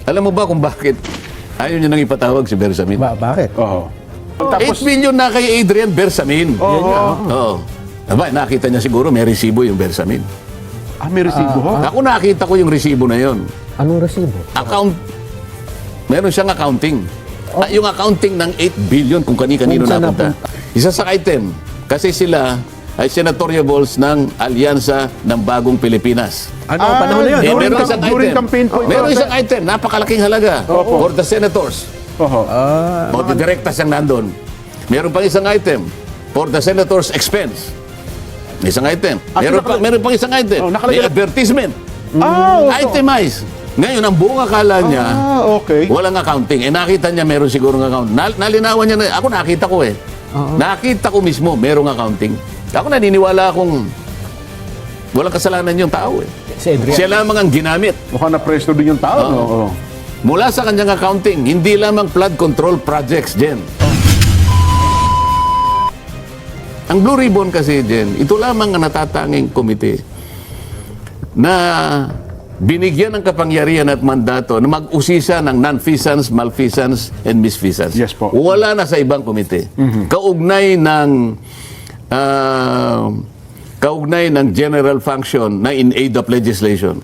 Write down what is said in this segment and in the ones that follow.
Alam mo ba kung bakit ayaw niya nang ipatawag si Bersamin? Bakit? Oo. 8 million na kay Adrian Bersamin. Oo. Aba, nakita niya siguro may resibo yung Bersamin. Ah, may resibo ho? Ako nakita ko yung resibo na yon. Anong resibo? Meron siyang accounting. Yung accounting ng 8 billion kung kani-kanino Kung saan napunta. Isa sa item, kasi sila ay senatoriables ng Alyansa ng Bagong Pilipinas. Ano panahon na yun? Meron isang during item. campaign po ito. Meron isang item, napakalaking halaga for the senators. Oho. O the directors ang nandun. Meron pang isang item for the senators' expense. Isang item. Meron pang isang item. May advertisement. Itemize. Ngayon, ang buong akala niya, Okay. walang accounting. Nakita niya meron siguro ng account. Nalinawan niya na, ako nakita ko eh. Nakita ko mismo, merong accounting. Ako naniniwala akong walang kasalanan yung tao eh. Si Adrian. Siya lamang ang ginamit. Mukhang na-presto din yung tao, no? Oo. Mula sa kanyang accounting, hindi lamang flood control projects, Jen. Ang Blue Ribbon kasi, Jen, ito lamang ang natatanging komite na binigyan ng kapangyarihan at mandato na mag-usisa ng non-feasance, malfeasance, and misfeasance. Yes po. Wala na sa ibang komite. Kaugnay ng general function na in aid of legislation.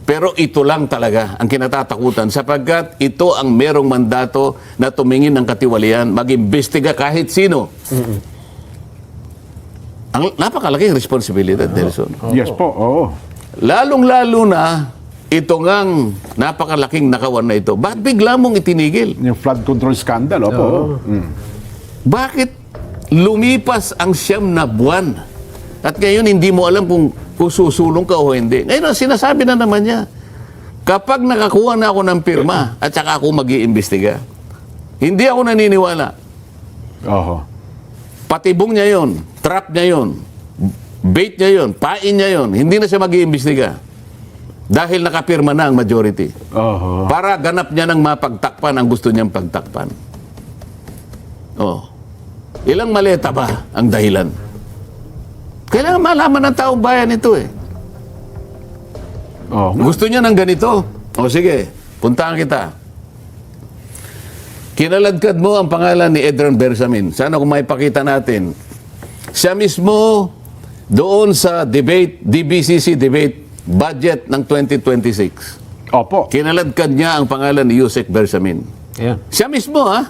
Pero ito lang talaga ang kinatatakutan sapagkat ito ang merong mandato na tumingin ng katiwalian, mag-imbestiga kahit sino. Ang napakalaking responsibilidad, Nelson. Yes po, oo. Lalong-lalo na ito ngang napakalaking nakawan na ito. Bakit bigla mong itinigil? Yung flood control scandal, opo. Bakit lumipas ang 9 na buwan? At ngayon hindi mo alam kung susulong ka o hindi. Ngayon sinasabi na naman niya, kapag nakakuha na ako ng pirma at saka ako mag-iimbestiga, hindi ako naniniwala. Oho. Patibong niya yon, trap niya yon, bait niya yon, pain niya yon, hindi na siya mag-iimbestiga. Dahil nakapirma na ang majority. Oho. Para ganap niya ng mapagtakpan ang gusto niyang pagtakpan. Oh. Ilang maleta ba ang dahilan? Kailangan malaman ng taong bayan ito eh. Oh, Gusto niya ng ganito. O sige, puntahan kita. Kinaladkad mo ang pangalan ni Adrian Bersamin. Sana kung maipakita natin. Siya mismo doon sa debate, DBCC debate, budget ng 2026. Opo. Kinaladkad niya ang pangalan ni Yusek Bersamin. Yeah. Siya mismo, ha?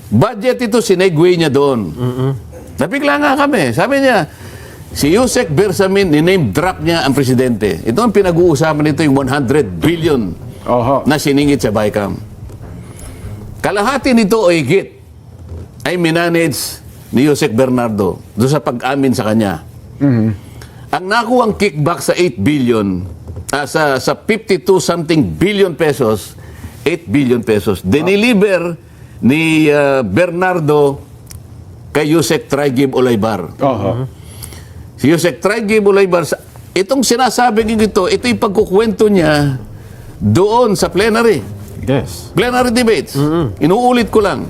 Budget ito, sinegway niya doon. Nabigla nga kami. Sabi niya, si Yusek Bersamin, ni-name drop niya ang presidente. Ito ang pinag-uusapan nito, yung 100 billion Oho. na siningit sa BICAM. Kalahati nito o higit ay minanage ni Yusek Bernardo doon sa pag-amin sa kanya. Ang nakuwang kickback sa 8 billion, sa 52-something billion pesos, 8 billion pesos, diniliver ni Bernardo kay Yusek Traigib Olaybar. Oho. Si Yusek Traigib Olaybar, itong sinasabing ito yung pagkukwento niya doon sa plenary. Yes. Plenary debates. Inuulit ko lang.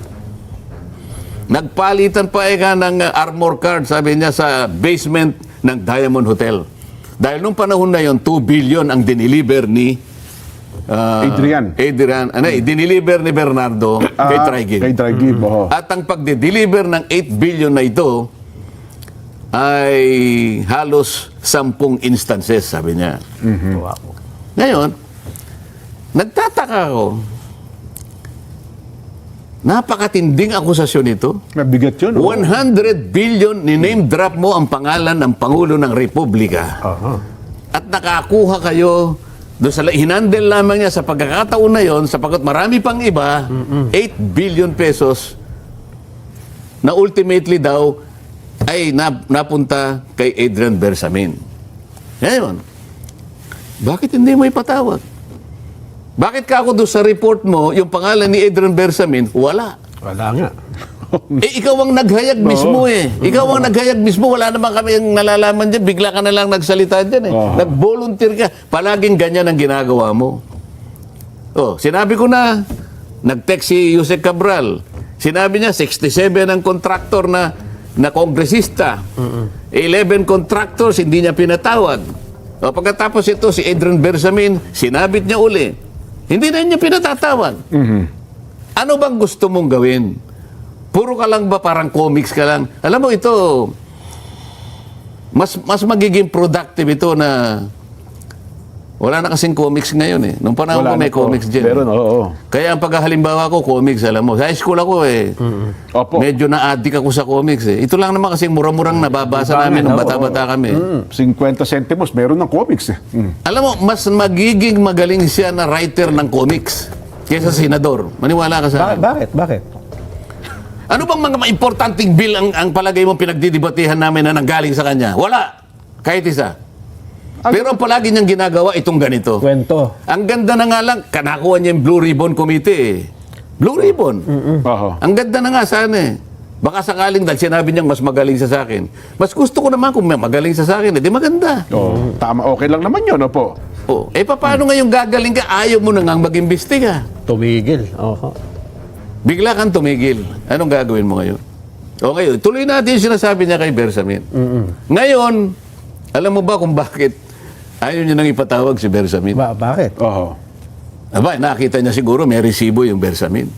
Nagpalitan pa ng armor card, sabi niya, sa basement ng Diamond Hotel. Dahil nung panahon na yon, 2 billion ang diniliver ni Adrian. diniliver ni Bernardo kay Traigib. Kay Traigib, oho. At ang pagde-deliver ng 8 billion na ito ay halos 10 instances, sabi niya. Wow. Ngayon, nagtataka ako. Napakatinding akusasyon ito. Mabigat yun. oo. 100 billion, ni-name drop mo ang pangalan ng Pangulo ng Republika. At nakakuha kayo doon sa hinandel lamang niya sa pagkakataon na yon, sapagkat marami pang iba, 8 billion pesos na ultimately daw ay napunta kay Adrian Bersamin. Ngayon, bakit hindi mo ipatawag? Bakit ka ako doon sa report mo, yung pangalan ni Adrian Bersamin, wala. Wala nga. Ikaw ang naghayag mismo eh. Ikaw ang naghayag mismo. Wala naman kami ang nalalaman dyan. Bigla ka na lang nagsalita dyan eh. Nag-volunteer ka. Palaging ganyan ang ginagawa mo. Oh, sinabi ko na, nag-text si Yusek Cabral. Sinabi niya, 67 ang contractor na kongresista. 11 contractors, hindi niya pinatawag. O, pagkatapos ito, si Adrian Bersamin, sinabit niya uli. Hindi na niya pinatatawag. Ano bang gusto mong gawin? Puro ka lang ba parang comics ka lang? Alam mo ito, mas magiging productive ito na wala na kasing comics ngayon eh. Nung panahon ko Wala may na po. comics dyan. Meron, oo. Kaya ang paghalimbawa ko, comics, alam mo. Sa high school ako eh. Opo. Medyo na-addict ako sa comics eh. Ito lang naman kasing mura-murang nababasa namin nung bata-bata kami. 50 centimos, meron ng comics eh. Alam mo, mas magiging magaling siya na writer ng comics kaysa senador. Maniwala ka sa akin. Bakit? Ano bang mga importanteng bill ang palagay mo pinagdidibatihan namin na nanggaling sa kanya? Wala. Kahit isa. Pero ang palagi niyang ginagawa itong ganito. Kwento. Ang ganda na nga lang, kanakuha niya yung Blue Ribbon Committee eh. Blue Ribbon. Oho. Ang ganda na nga sana eh. Baka sakaling dahil sinabi niyang mas magaling siya sa akin. Mas gusto ko naman kung may magaling siya sa akin, di maganda. Oh, tama, okay lang naman yun, opo. Oh, paano ngayong gagaling ka? Ayaw mo na nga mag-imbestiga. Tumigil. Oho. Bigla kang tumigil. Anong gagawin mo ngayon? Okay, tuloy natin yung sinasabi niya kay Bersamin. Ngayon, alam mo ba kung bakit ayaw niya nang ipatawag si Bersamin? Bakit? Oho. Aba, nakita niya siguro may resibo yung Bersamin.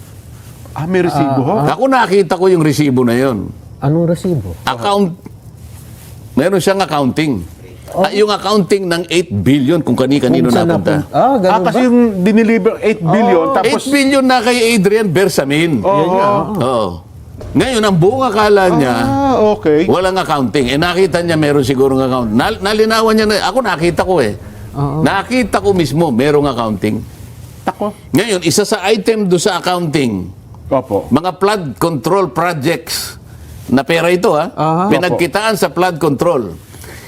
Ah, may resibo ho? Ako nakita ko yung resibo na yon. Anong resibo? Meron siyang accounting. Yung accounting ng 8 billion kung kani-kanino Kung saan napunta. ganun Kasi ba? yung diniliver 8 billion, tapos... 8 billion na kay Adrian Bersamin. Oo. Ngayon, ang buong akala niya, okay. walang accounting. Nakita niya meron sigurong account. Nalinawan niya na, ako nakita ko eh. Nakita ko mismo, merong accounting. Tako. Ngayon, isa sa item do sa accounting, Opo. mga flood control projects, na pera ito pinagkitaan sa flood control.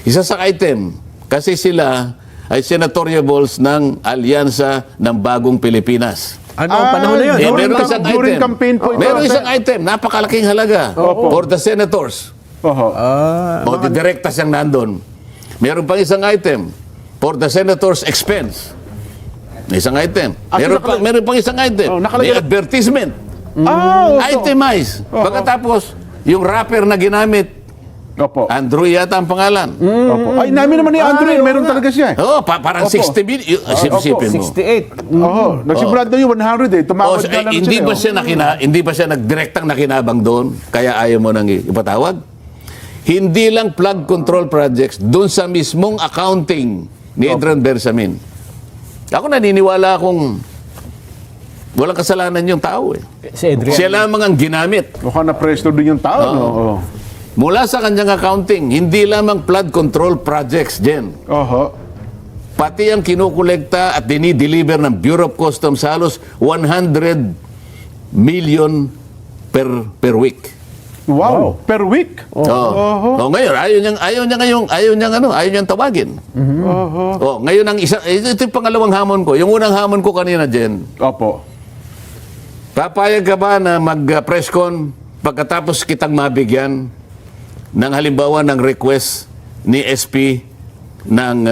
Isa sa item, kasi sila ay senatoriables ng Alyansa ng Bagong Pilipinas. Ano ang panahon na yun? Meron isang during item. campaign po ito. Meron isang item, napakalaking halaga for the senators. Oho. O di direkta siyang nandun. Meron pang isang item for the senator's expense. Isang item. Meron pang isang item. Nakalagay. The advertisement. Opo. Itemize. Pagkatapos, yung wrapper na ginamit, Opo. Andrew yata ang pangalan. Opo. Ay, namin naman ni Andrew, meron talaga siya. Oo, parang Opo. 60 billion. Sipin mo. 68. Oho. Nagsimula daw yung 100 eh. Tumawad na lang Hindi ba sila. hindi ba siya nagdirektang nakinabang doon? Kaya ayaw mo nang ipatawag? Hindi lang flood control projects, doon sa mismong accounting ni Adrian Bersamin. Ako naniniwala akong walang kasalanan yung tao eh. Si Adrian. Siya lamang ang ginamit. Mukhang na-presto din yung tao, no? Oo. Mula sa kanyang accounting, hindi lamang flood control projects, Jen. Oho. Pati ang kinukolekta at dinideliver ng Bureau of Customs halos 100 million per week. Wow. Per week? Oh, ngayon ayaw niyang tawagin. Oh, ngayon ang ito yung pangalawang hamon ko. Yung unang hamon ko kanina, Jen. Opo. Papayag ka ba na mag-press con pagkatapos kitang mabigyan ng halimbawa ng request ni SP ng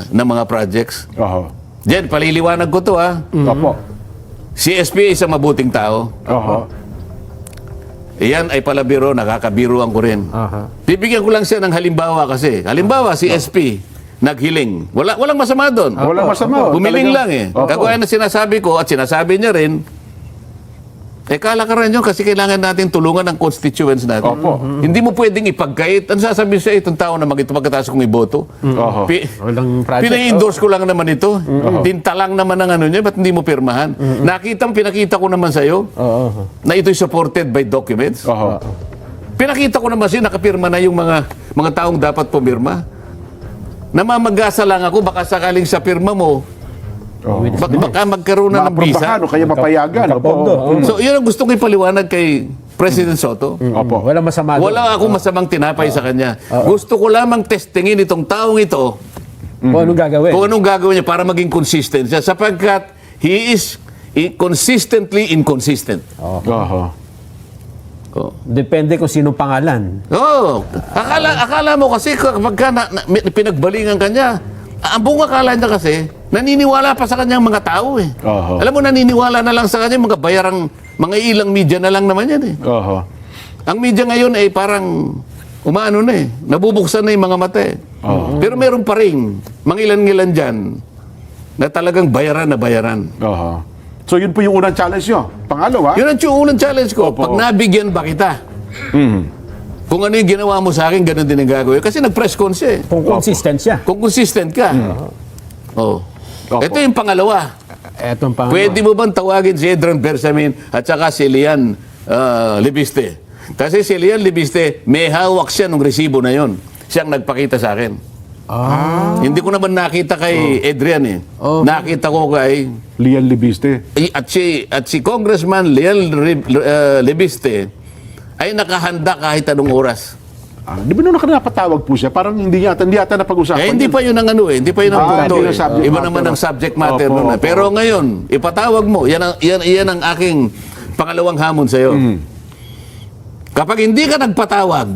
mga projects? Oho. Jen, paliliwanag ko to Opo. Si SP ay isang mabuting tao. Oho. Iyan ay palabiro, nakakabiruan ko rin. Bibigyan ko lang siya ng halimbawa kasi. Halimbawa, si SP, naghiling. Walang masama doon. Walang masama. Humiling Talagang- lang eh. Opo. Kagaya na sinasabi ko at sinasabi niya rin, kalakaran yun kasi kailangan natin tulungan ng constituents natin. Opo. Hindi mo pwedeng ipagkait. Ano sasabihin siya itong tao na pagkataas kong iboto? Oho. Walang project. Pina-endorse ko lang naman ito. Tinta lang naman ang ano niya, ba't hindi mo pirmahan? Pinakita ko naman sa'yo Oo. na ito'y supported by documents. Oho. Pinakita ko naman siya, nakapirma na yung mga taong dapat pumirma. Namamagasa lang ako, baka sakaling sa pirma mo, baka magkaroon na ng visa. Maaprubahan o kaya mapayagan. Magkapondo. Opo. So, yun ang gusto ko ipaliwanag kay President Soto. Opo. Walang masama doon. Wala akong masamang tinapay sa kanya. Gusto ko lamang testingin itong taong ito Kung anong gagawin. kung anong gagawin niya para maging consistent siya sapagkat he is consistently inconsistent. Oho. Depende kung sinong pangalan. Akala mo kasi kapag pinagbalingan kanya, ang buong akala niya kasi, naniniwala pa sa kanyang mga tao eh. Oho. Alam mo, naniniwala na lang sa kanya, mga bayarang, mga ilang media na lang naman yan eh. Oho. Ang media ngayon ay parang, umaano na eh, nabubuksan na yung mga mata eh. Pero meron pa rin, mga ilan-ilan dyan, na talagang bayaran na bayaran. Oho. So yun po yung unang challenge nyo. Pangalawa, Yun ang unang challenge ko. Opo. Pag nabigyan ba kita? Kung ano yung ginawa mo sa akin, ganun din ang gagawin. Kasi nag-press con siya eh. Kung consistent siya. Kung consistent ka. Oh. Opo. Ito yung pangalawa. Etong pang Pwede mo bang tawagin si Edron Bersamin at saka si Lian Libiste? Kasi si Lian Libiste, may hawak siya nung resibo na yon. Siyang nagpakita sa akin. Hindi ko naman nakita kay Adrian eh. Nakita ko kay Lian Libiste. at si Congressman Lian Libiste ay nakahanda kahit anong oras. Di ba nung nakanapatawag po siya? Parang hindi yata napag-usapan. Hindi pa yun ang ano eh, hindi pa yun ang punto. hindi na Eh. subject Iba matter. naman ang subject matter Opo, nun. opo. Pero ngayon, ipatawag mo, yan ang aking pangalawang hamon sa iyo. Kapag hindi ka nagpatawag,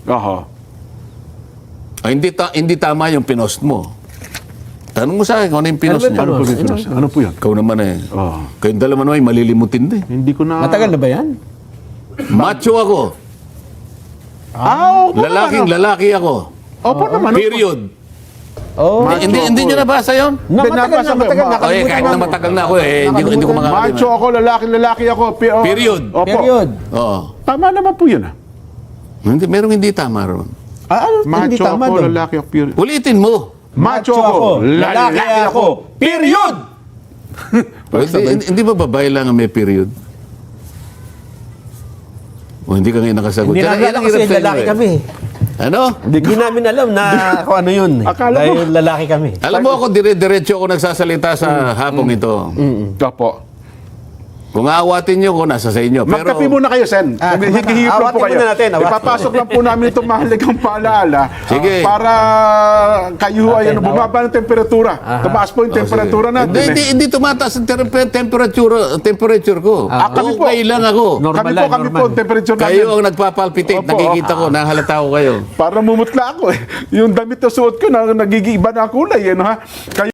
Oho. hindi tama yung pinost mo. Tanong mo sa akin kung ano yung pinost Ano ba mo. yung Ano po yun? Ano po yun? Ikaw naman eh. Oo. Kayong dalawa naman ay malilimutin din. Hindi ko na... Matagal na ba yan? Macho ako. Opo Lalaking naman. lalaki ako. Opo naman. Period. Oh. Hindi nyo nabasa yun? Matagal na, matagal na. Okay, kahit na matagal na ako eh, hindi ko makakalimutan. Macho ako, lalaki ako. Period. Opo. Period. Oo. Tama naman po yun. Merong hindi tama ron. Ano? Hindi Macho tama ako, doon. lalaki ako. Period. Ulitin mo. Macho ako, lalaki ako. Period! Hindi ba babae lang ang may period? O hindi ka ngayon nakasagot. Hindi Yan namin ang alam kasi hirap sa inyo lalaki eh. kami. Ano? Hindi namin alam na kung ano yun. Akala Dahil mo- lalaki kami. Alam mo ako, dire-diretso ako nagsasalita sa hapong ito. Opo. Kung aawatin nyo ko, nasa sa inyo. Pero, Magkape muna kayo, Sen. Hihihip lang po awatin kayo. muna natin, awatin. Ipapasok lang po namin itong mahalagang paalaala. Sige. Para kayo ay bumaba ng temperatura. Tumaas po yung temperatura natin. hindi tumataas ang temperature ko. kami po. Okay lang ako. Normal lang, Kami po, normal. temperature Kayo namin. ang nagpapalpitate. Opo. Nakikita ko, nahalata ko kayo. Para mumutla ako eh. Yung damit na suot ko, nagiging iba na kulay eh. No, ha? Kayo